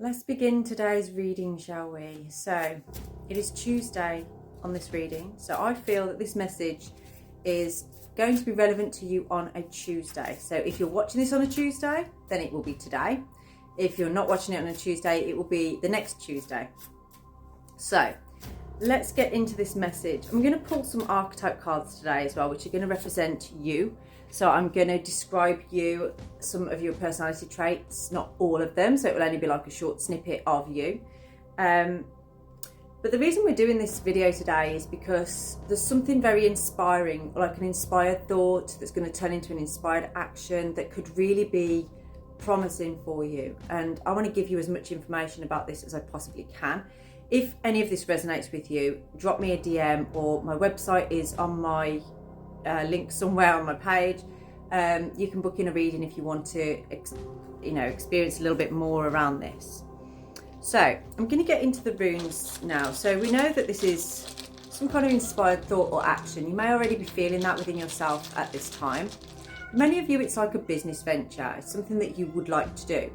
Let's begin today's reading, shall we? So, it is Tuesday on this reading, so I feel that this message is going to be relevant to you on a Tuesday. So, if you're watching this on a Tuesday, then it will be today. If you're not watching it on a Tuesday, it will be the next Tuesday. So, let's get into this message. I'm going to pull some archetype cards today as well, which are going to represent you. So I'm going to describe you, some of your personality traits, not all of them, so it will only be like a short snippet of you. But the reason we're doing this video today is because there's something very inspiring, like an inspired thought that's going to turn into an inspired action that could really be promising for you. And I want to give you as much information about this as I possibly can. If any of this resonates with you, drop me a DM, or my website is on my link somewhere on my page. You can book in a reading if you want to experience a little bit more around this. So I'm going to get into the runes now. So we know that this is some kind of inspired thought or action. You may already be feeling that within yourself at this time. Many of you, it's like a business venture. It's something that you would like to do,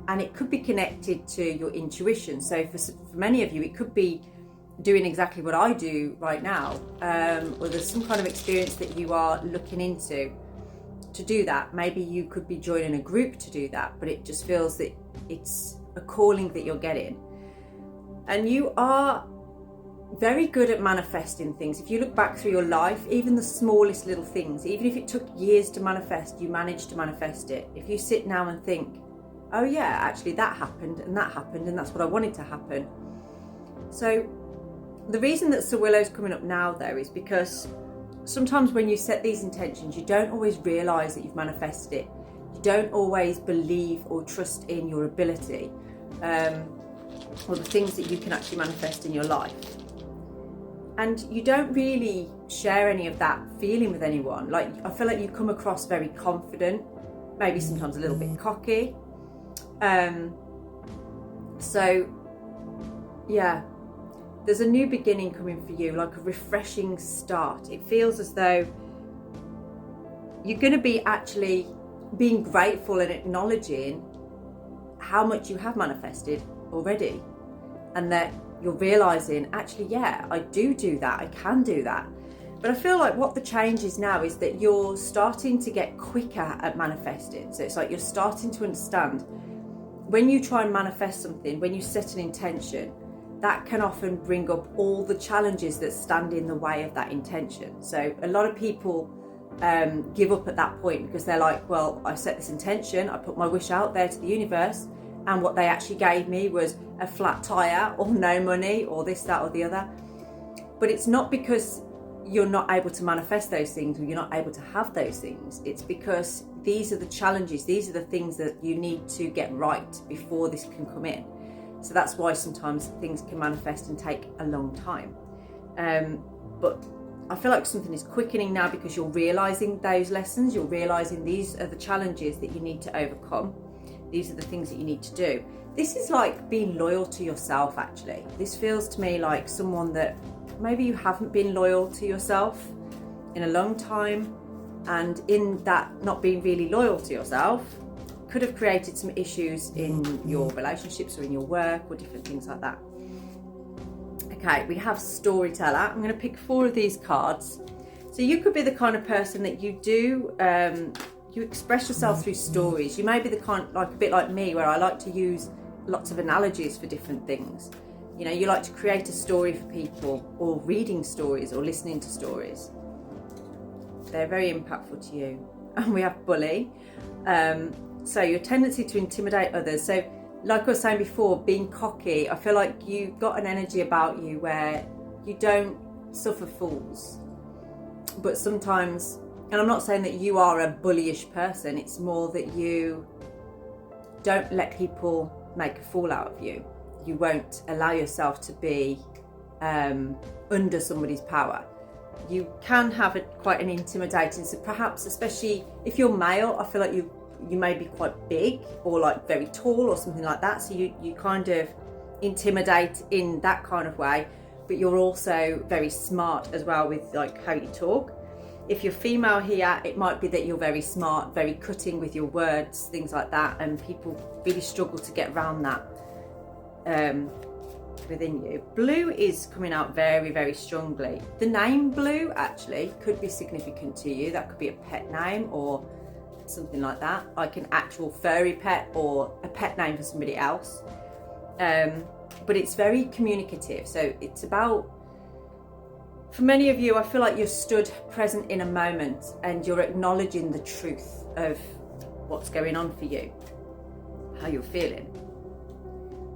and it could be connected to your intuition. So for many of you, it could be doing exactly what I do right now, or there's some kind of experience that you are looking into to do that. Maybe you could be joining a group to do that, but it just feels that it's a calling that you're getting. And you are very good at manifesting things. If you look back through your life, even the smallest little things, even if it took years to manifest, you managed to manifest it. If you sit now and think, oh yeah, actually that happened and that's what I wanted to happen. So the reason that Sir Willow's coming up now, though, is because sometimes when you set these intentions, you don't always realise that you've manifested it. You don't always believe or trust in your ability, or the things that you can actually manifest in your life. And you don't really share any of that feeling with anyone. Like, I feel like you come across very confident, maybe sometimes a little bit cocky. So, yeah. There's a new beginning coming for you, like a refreshing start. It feels as though you're going to be actually being grateful and acknowledging how much you have manifested already, and that you're realizing, actually, yeah, I do that, I can do that. But I feel like what the change is now is that you're starting to get quicker at manifesting. So it's like you're starting to understand when you try and manifest something, when you set an intention, that can often bring up all the challenges that stand in the way of that intention. So a lot of people give up at that point because they're like, well, I set this intention, I put my wish out there to the universe, and what they actually gave me was a flat tire or no money or this, that or the other. But it's not because you're not able to manifest those things or you're not able to have those things. It's because these are the challenges, these are the things that you need to get right before this can come in. So that's why sometimes things can manifest and take a long time. But I feel like something is quickening now because you're realising those lessons. You're realising these are the challenges that you need to overcome. These are the things that you need to do. This is like being loyal to yourself, actually. This feels to me like someone that maybe you haven't been loyal to yourself in a long time. And in that not being really loyal to yourself, could have created some issues in your relationships or in your work or different things like that. Okay, we have storyteller. I'm going to pick 4 of these cards. So you could be the kind of person that you express yourself through stories. You may be the kind, like a bit like me, where I like to use lots of analogies for different things. You know, you like to create a story for people, or reading stories or listening to stories. They're very impactful to you. And we have bully. So your tendency to intimidate others. So like I was saying before, being cocky, I feel like you've got an energy about you where you don't suffer fools. But sometimes, and I'm not saying that you are a bullyish person, it's more that you don't let people make a fool out of you. You won't allow yourself to be under somebody's power. You can have quite an intimidating, so perhaps, especially if you're male, I feel like you may be quite big or like very tall or something like that. So you kind of intimidate in that kind of way, but you're also very smart as well with like how you talk. If you're female here, it might be that you're very smart, very cutting with your words, things like that, and people really struggle to get around that. within you. Blue is coming out very, very strongly. The name Blue actually could be significant to you. That could be a pet name or something like that, like an actual furry pet or a pet name for somebody else. But it's very communicative. So it's about, for many of you, I feel like you're stood present in a moment and you're acknowledging the truth of what's going on for you, how you're feeling.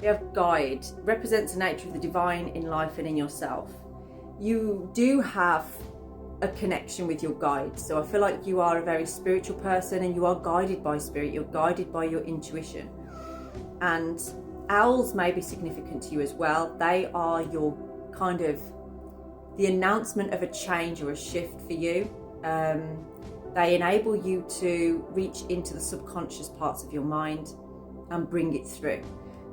We have guide, represents the nature of the divine in life and in yourself. You do have a connection with your guide. So I feel like you are a very spiritual person and you are guided by spirit. You're guided by your intuition. And owls may be significant to you as well. They are your kind of the announcement of a change or a shift for you. They enable you to reach into the subconscious parts of your mind and bring it through.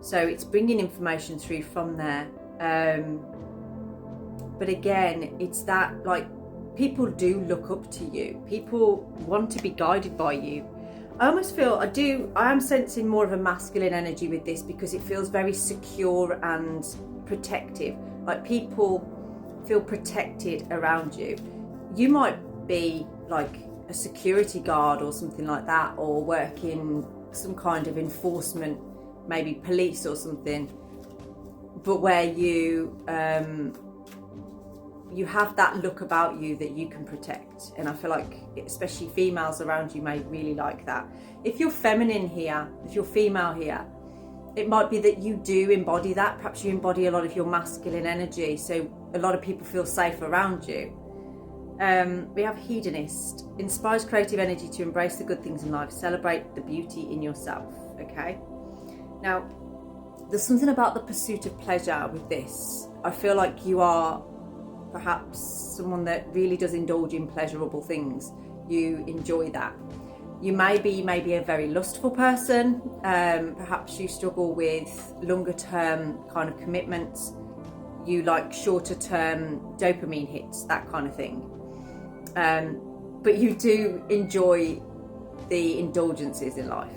So it's bringing information through from there. But again, it's that, like, people do look up to you. People want to be guided by you. I almost feel, I am sensing more of a masculine energy with this because it feels very secure and protective. Like people feel protected around you. You might be like a security guard or something like that, or work in some kind of enforcement, maybe police or something, but where you have that look about you that you can protect. And I feel like especially females around you may really like that. If you're feminine here, if you're female here, it might be that you do embody that. Perhaps you embody a lot of your masculine energy, so a lot of people feel safe around you. We have hedonist, inspires creative energy to embrace the good things in life, celebrate the beauty in yourself. Okay, now there's something about the pursuit of pleasure with this. I feel like you are perhaps someone that really does indulge in pleasurable things. You enjoy that. You may be a very lustful person. Perhaps you struggle with longer term kind of commitments. You like shorter term dopamine hits, that kind of thing. But you do enjoy the indulgences in life.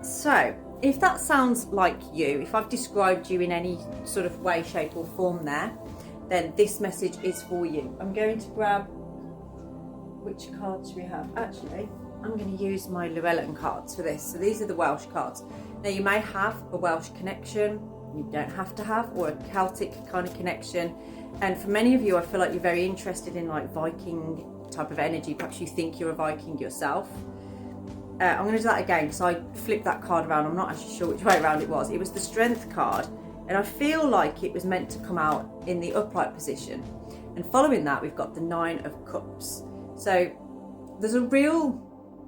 So if that sounds like you, if I've described you in any sort of way, shape or form there, then this message is for you. I'm going to grab, which cards we have? Actually, I'm going to use my Llewellyn cards for this. So these are the Welsh cards. Now you may have a Welsh connection, you don't have to have, or a Celtic kind of connection. And for many of you, I feel like you're very interested in like Viking type of energy. Perhaps you think you're a Viking yourself. I'm going to do that again because I flipped that card around. I'm not actually sure which way around it was. It was the Strength card. And I feel like it was meant to come out in the upright position. And following that, we've got the 9 of Cups. So there's a real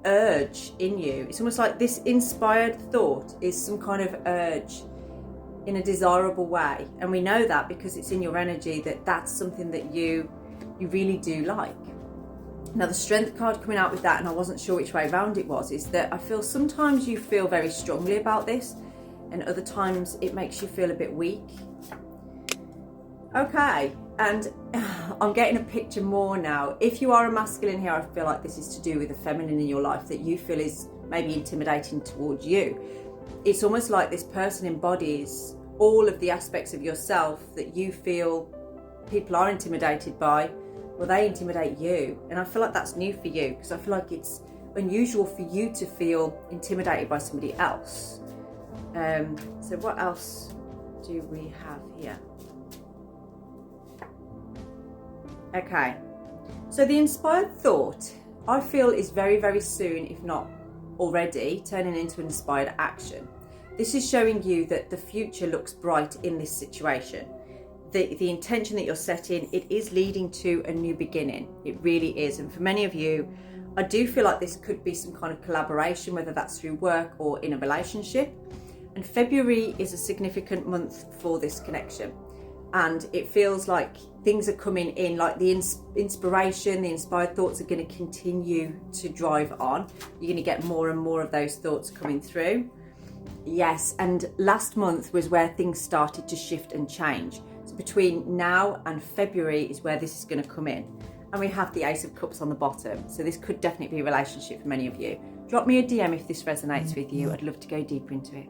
urge in you. It's almost like this inspired thought is some kind of urge in a desirable way. And we know that because it's in your energy that that's something that you really do like. Now the Strength card coming out with that, and I wasn't sure which way around it was, is that I feel sometimes you feel very strongly about this, and other times it makes you feel a bit weak. Okay, and I'm getting a picture more now. If you are a masculine here, I feel like this is to do with the feminine in your life that you feel is maybe intimidating towards you. It's almost like this person embodies all of the aspects of yourself that you feel people are intimidated by. Well, they intimidate you. And I feel like that's new for you, because I feel like it's unusual for you to feel intimidated by somebody else. So what else do we have here? Okay, so the inspired thought, I feel, is very, very soon, if not already, turning into inspired action. This is showing you that the future looks bright in this situation. The intention that you're setting, it is leading to a new beginning. It really is. And for many of you, I do feel like this could be some kind of collaboration, whether that's through work or in a relationship. And February is a significant month for this connection. And it feels like things are coming in, like the inspiration, the inspired thoughts are going to continue to drive on. You're going to get more and more of those thoughts coming through. Yes, and last month was where things started to shift and change. So between now and February is where this is going to come in. And we have the Ace of Cups on the bottom. So this could definitely be a relationship for many of you. Drop me a DM if this resonates with you. I'd love to go deeper into it.